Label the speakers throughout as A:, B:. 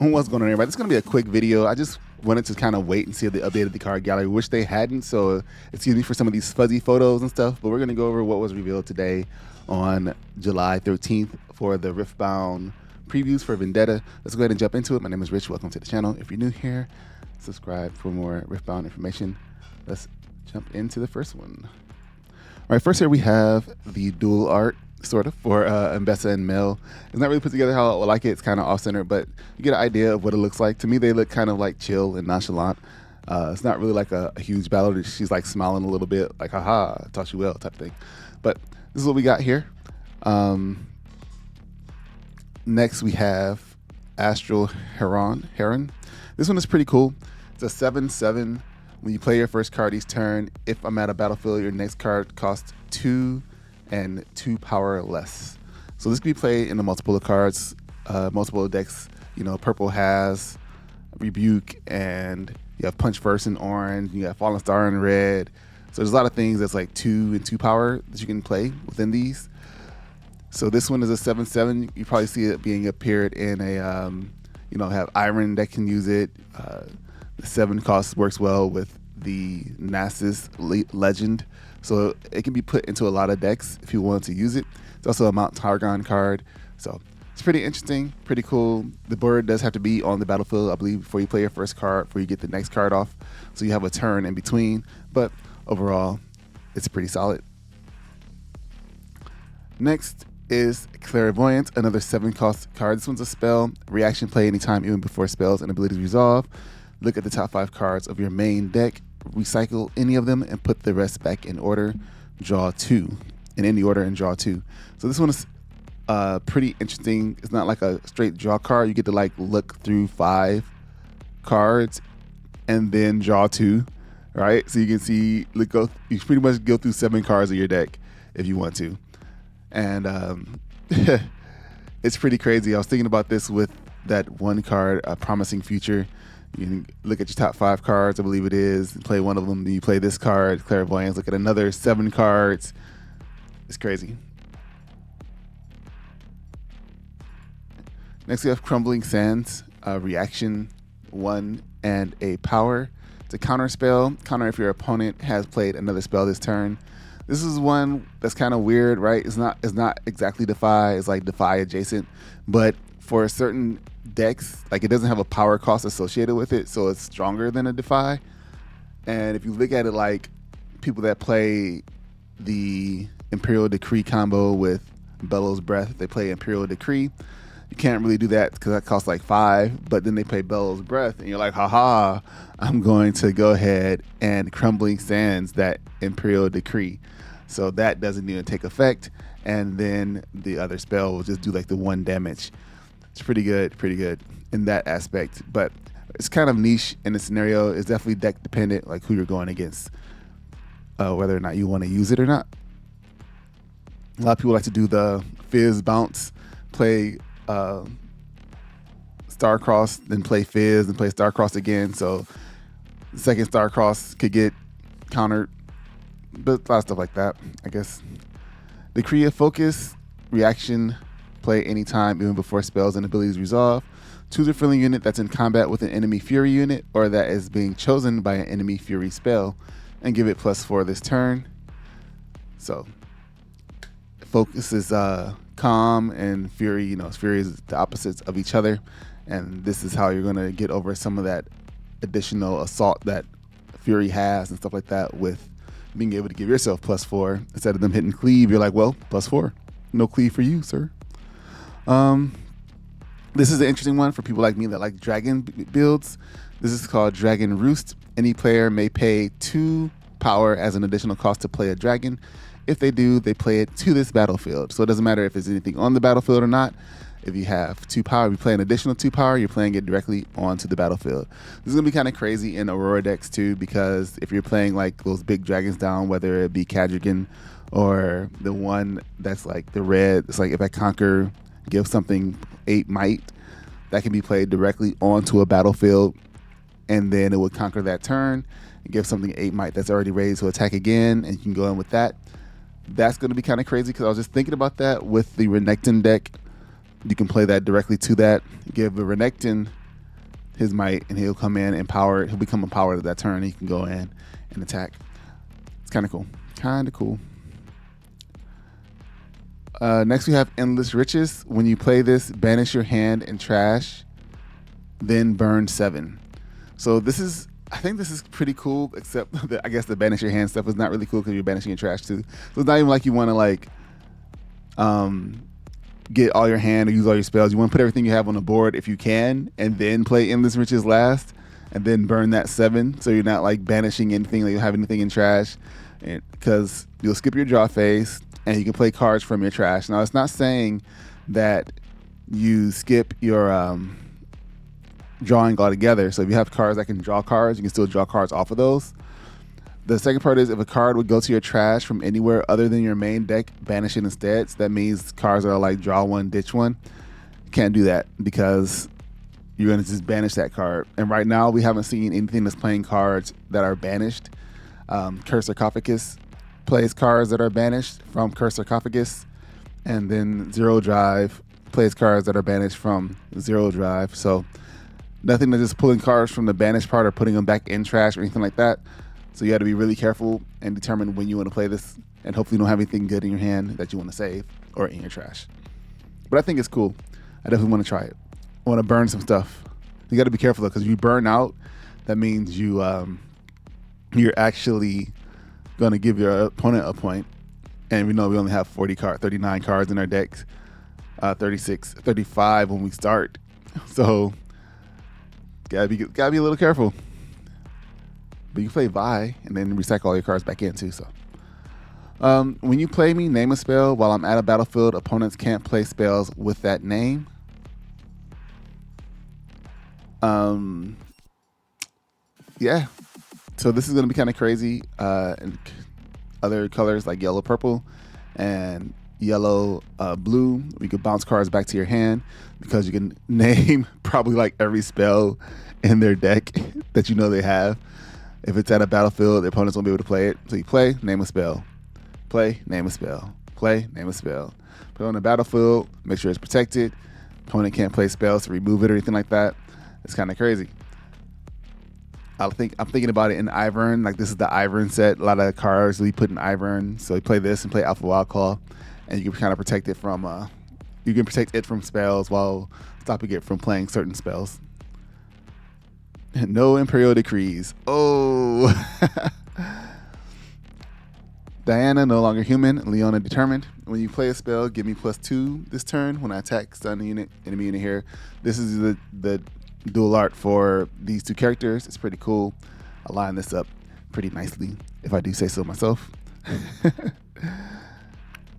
A: What's going on, everybody? This is going to be a quick video. I just wanted to kind of wait and see if they updated the card gallery, which they hadn't. So excuse me for some of these fuzzy photos and stuff, but we're going to go over what was revealed today on July 13th for the Riftbound previews for Vendetta. Let's go ahead and jump into it. My name is Rich. Welcome to the channel. If you're new here, subscribe for more Riftbound information. Let's jump into the first one. All right, first here we have the dual art, sort of, for Mbessa and Mel. It's not really put together how I like it. It's kind of off-center, but you get an idea of what it looks like. To me, they look kind of like chill and nonchalant. It's not really like a huge battle. She's like smiling a little bit, like, haha, I taught you well type thing. But this is what we got here. Next, we have Astral Heron. This one is pretty cool. It's a 7/7. When you play your first card each turn, if I'm at a battlefield, your next card costs 2 and 2 power less. So this can be played in a multiple of cards, multiple decks. You know, purple has Rebuke, and you have Punch First in orange, you have Fallen Star in red. So there's a lot of things that's like 2 and 2 power that you can play within these. So this one is a 7/7. You probably see it being appeared in a, have Iron that can use it. The 7 cost works well with the Nasus Legend. So it can be put into a lot of decks if you want to use it. It's also a Mount Targon card. So it's pretty interesting, pretty cool. The bird does have to be on the battlefield, I believe, before you play your first card, before you get the next card off. So you have a turn in between. But overall, it's pretty solid. Next is Clairvoyance, another 7 cost card. This one's a spell. Reaction, play anytime, even before spells and abilities resolve. Look at the top 5 cards of your main deck, recycle any of them, and put the rest back in order. Draw 2 in any order and draw 2. So this one is pretty interesting. It's not like a straight draw card. You get to like look through 5 cards and then draw 2, right? So you can see, you pretty much go through 7 cards of your deck if you want to. And it's pretty crazy. I was thinking about this with that one card, Promising Future. You can look at your top 5 cards, I believe it is, and play one of them. Then you play this card, Clairvoyance, look at another 7 cards. It's crazy. Next we have Crumbling Sands, reaction 1 and a power. It's a counter spell. Counter if your opponent has played another spell this turn. This is one that's kind of weird, right? It's not exactly Defy. It's like Defy adjacent, but for certain decks, like, it doesn't have a power cost associated with it, so it's stronger than a Defy. And if you look at it like people that play the Imperial Decree combo with Bellows Breath, they play Imperial Decree. You can't really do that because that costs like 5, but then they play Bellows Breath, and you're like, haha, I'm going to go ahead and Crumbling Sands that Imperial Decree. So that doesn't even take effect, and then the other spell will just do like the 1 damage. It's pretty good in that aspect, but it's kind of niche in the scenario. It's definitely deck dependent, like who you're going against, whether or not you want to use it or not. A lot of people like to do the Fizz bounce, play Starcross, then play Fizz, and play Starcross again. So the second Starcross could get countered, but a lot of stuff like that, I guess. Decree of Focus, reaction, play anytime, even before spells and abilities resolve. Choose a friendly unit that's in combat with an enemy Fury unit, or that is being chosen by an enemy Fury spell, and give it +4 this turn. So Focus is calm, and Fury, Fury is the opposites of each other, and this is how you're going to get over some of that additional assault that Fury has and stuff like that, with being able to give yourself +4 instead of them hitting cleave. You're like, well, +4, no cleave for you, sir. This is an interesting one for people like me that like dragon builds. This is called Dragon Roost. Any player may pay 2 power as an additional cost to play a dragon. If they do, they play it to this battlefield. So it doesn't matter if there's anything on the battlefield or not. If you have 2 power, if you play an additional 2 power, you're playing it directly onto the battlefield. This is gonna be kind of crazy in Aurora decks too, because if you're playing like those big dragons down, whether it be Kadrigan or the one that's like the red, it's like if I conquer, give something 8 might, that can be played directly onto a battlefield, and then it would conquer that turn and give something 8 might that's already ready to attack again, and you can go in with that. That's going to be kind of crazy, because I was just thinking about that with the Renekton deck. You can play that directly to that, give a Renekton his might, and he'll come in empowered. He'll become empowered at that turn. He can go in and attack. It's kind of cool. Kind of cool. Next we have Endless Riches. When you play this, banish your hand and trash, then burn 7. So I think this is pretty cool, except that I guess the banish your hand stuff is not really cool because you're banishing your trash too. So it's not even like you want to like get all your hand or use all your spells. You want to put everything you have on the board if you can, and then play Endless Riches last, and then burn that 7. So you're not like banishing anything, like you have anything in trash, because you'll skip your draw phase and you can play cards from your trash. Now it's not saying that you skip your drawing altogether. So if you have cards that can draw cards, you can still draw cards off of those. The second part is if a card would go to your trash from anywhere other than your main deck, banish it instead. So that means cards that are like draw one, ditch one. You can't do that because you're going to just banish that card. And right now we haven't seen anything that's playing cards that are banished. Cursed Sarcophagus plays cards that are banished from Cursed Sarcophagus. And then Zero Drive plays cards that are banished from Zero Drive. So nothing that's just pulling cards from the banished part or putting them back in trash or anything like that. So you have to be really careful and determine when you want to play this, and hopefully you don't have anything good in your hand that you want to save or in your trash. But I think it's cool. I definitely want to try it. I want to burn some stuff. You got to be careful though, because if you burn out, that means you're actually going to give your opponent a point. And we know we only have 39 cards in our decks, 35 when we start. So gotta be a little careful. But you play Vi and then recycle all your cards back in too. So when you play me, name a spell while I'm at a battlefield. Opponents can't play spells with that name. Yeah. So this is going to be kind of crazy. And other colors like yellow, purple, and yellow, blue. We could bounce cards back to your hand because you can name probably like every spell in their deck that you know they have. If it's at a battlefield, the opponents won't be able to play it. So you play, name a spell. Play, name a spell. Play, name a spell. Put it on the battlefield, make sure it's protected. Opponent can't play spells to remove it or anything like that. It's kind of crazy. I'm thinking about it in Ivern. Like this is the Ivern set. A lot of cards we put in Ivern. So you play this and play Alpha Wild Claw, and you can kind of protect it from spells while stopping it from playing certain spells. No Imperial Decrees. Oh. Diana, no longer human. Leona, determined. When you play a spell, give me +2 this turn. When I attack, stun enemy unit here. This is the dual art for these two characters. It's pretty cool. I line this up pretty nicely, if I do say so myself.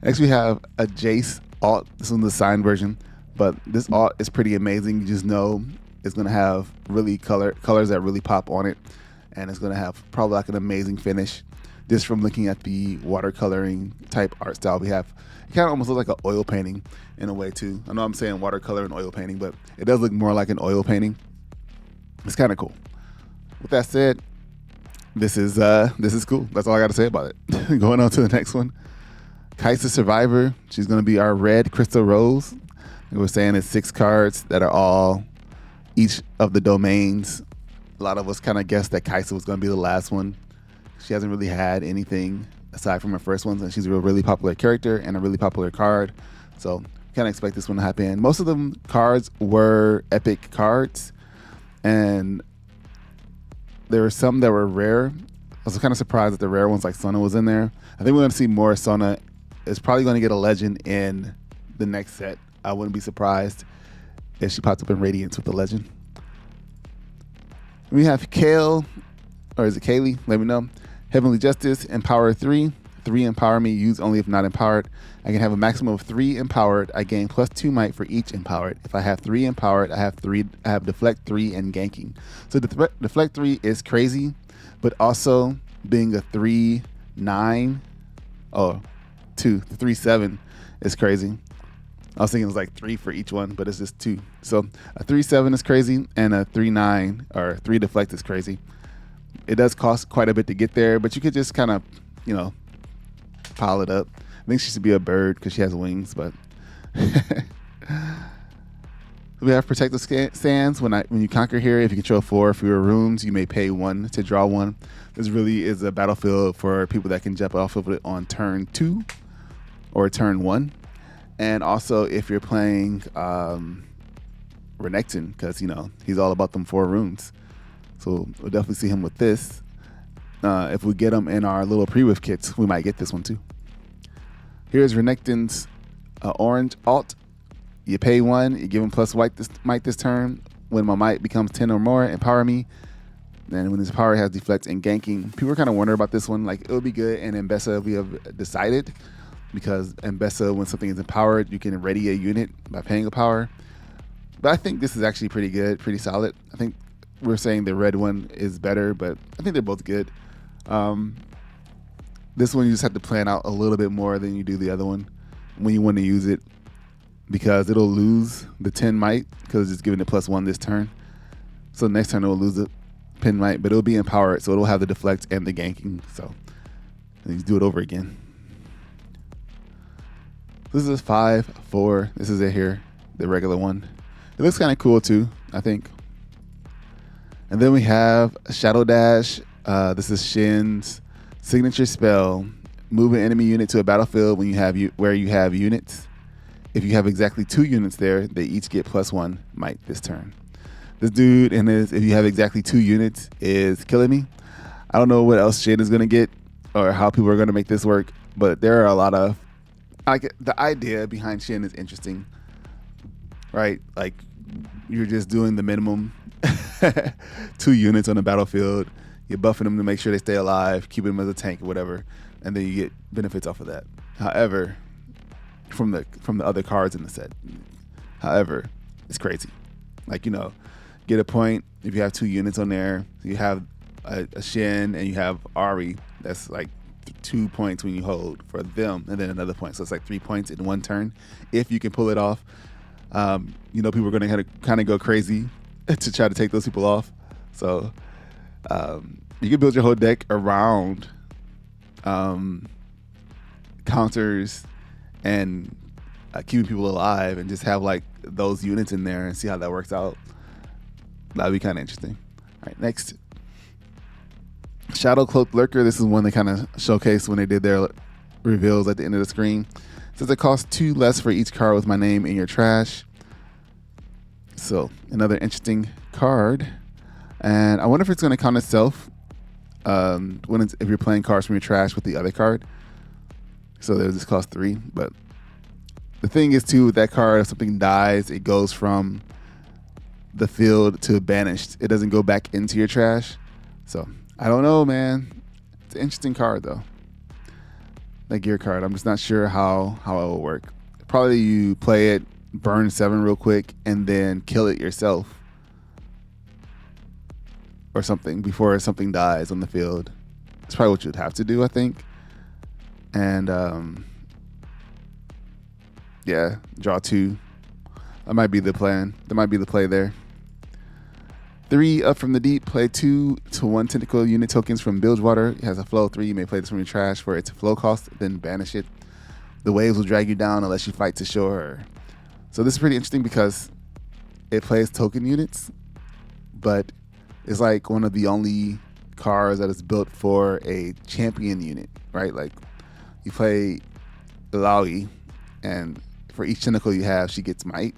A: Next, we have a Jace alt. This is the signed version, but this alt is pretty amazing. You just know it's going to have really colors that really pop on it, and it's going to have probably like an amazing finish just from looking at the watercoloring type art style we have. It kind of almost looks like an oil painting in a way too. I know I'm saying watercolor and oil painting, but it does look more like an oil painting. It's kind of cool. With that said, this is cool. That's all I got to say about it. Going on to the next one. Kaisa Survivor. She's going to be our red Crystal Rose. And we're saying it's 6 cards that are all each of the domains. A lot of us kind of guessed that Kaisa was going to be the last one. She hasn't really had anything aside from her first ones, and she's a really popular character and a really popular card. So kind of expect this one to happen. Most of them cards were epic cards, and there were some that were rare. I was kind of surprised that the rare ones like Sona was in there. I think we're going to see more. Sona is probably going to get a legend in the next set. I wouldn't be surprised if she pops up in Radiance with the legend. We have Kale, or is it Kaylee? Let me know. Heavenly Justice, Empower 3. 3 empower me, use only if not empowered. I can have a maximum of 3 empowered. I gain +2 might for each empowered. If I have 3 empowered, I have Deflect 3 and ganking. So Deflect 3 is crazy, but also being a 3/9, 3/7 is crazy. I was thinking it was like 3 for each one, but it's just 2. So a 3/7 is crazy, and a 3/9 or 3 deflect is crazy. It does cost quite a bit to get there, but you could just kind of, pile it up. I think she should be a bird because she has wings, but We have Protective Sands. When you conquer here, if you control 4 fewer rooms, you may pay 1 to draw 1. This really is a battlefield for people that can jump off of it on turn 2 or turn 1. And also if you're playing Renekton, because he's all about them 4 rooms. So we'll definitely see him with this. If we get him in our little pre-whiff kits, we might get this one too. Here's Renekton's orange alt. You pay 1, you give him plus might this turn. When my might becomes 10 or more, empower me. Then when his power has deflect and ganking, people are kind of wondering about this one. Like, it'll be good in Mbessa, we have decided, because Mbessa, when something is empowered, you can ready a unit by paying a power. But I think this is actually pretty good, pretty solid. I think we're saying the red one is better, but I think they're both good. This one you just have to plan out a little bit more than you do the other one when you want to use it, because it'll lose the 10 might because it's giving it +1 this turn. So next turn it'll lose the pin might, but it'll be empowered, so it'll have the deflect and the ganking. So you do it over again. This is 5/4. This is it here, the regular one. It looks kind of cool too, I think. And then we have Shadow Dash. This is Shin's signature spell. Move an enemy unit to a battlefield where you have units. If you have exactly 2 units there, they each get +1 might this turn. This dude and if you have exactly 2 units is killing me. I don't know what else Shin is gonna get or how people are gonna make this work, but there are a lot of the idea behind Shin is interesting, right? Like, you're just doing the minimum 2 units on the battlefield. You're buffing them to make sure they stay alive, keeping them as a tank or whatever, and then you get benefits off of that. However, from the other cards in the set. However, it's crazy. Like, get a point if you have 2 units on there. You have a Shin and you have Ari. That's like 2 points when you hold for them, and then another point. So it's like 3 points in one turn if you can pull it off. People are going to kind of go crazy to try to take those people off. So you can build your whole deck around counters and keeping people alive, and just have like those units in there and see how that works out. That'd be kind of interesting. All right, next. Shadow Cloaked Lurker. This is one they kind of showcased when they did their reveals at the end of the screen. It says it costs 2 less for each card with my name in your trash. So another interesting card. And I wonder if it's going to count itself if you're playing cards from your trash with the other card. So there's this cost 3, but the thing is too, with that card, if something dies, it goes from the field to banished. It doesn't go back into your trash. So I don't know, man. It's an interesting card though. That gear card. I'm just not sure how it will work. Probably you play it, burn 7 real quick, and then kill it yourself or something before something dies on the field. That's probably what you'd have to do, I think. And yeah, draw 2. That might be the plan. That might be the play there. 3 up from the deep. Play 2 to 1 tentacle unit tokens from Bilgewater. It has a flow 3. You may play this from your trash for its flow cost, then banish it. The waves will drag you down unless you fight to shore. So this is pretty interesting because it plays token units, but it's like one of the only cards that is built for a champion unit, right? Like, you play Ilaoi, and for each tentacle you have, she gets might.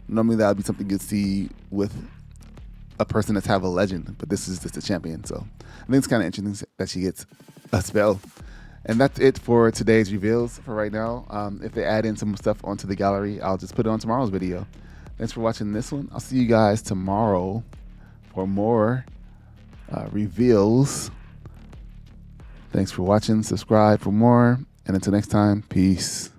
A: Normally that would be something you'd see with a person that's have a legend, but this is just a champion. So I think it's kind of interesting that she gets a spell. And that's it for today's reveals for right now. If they add in some stuff onto the gallery, I'll just put it on tomorrow's video. Thanks for watching this one. I'll see you guys tomorrow for more reveals. Thanks for watching. Subscribe for more. And until next time, peace.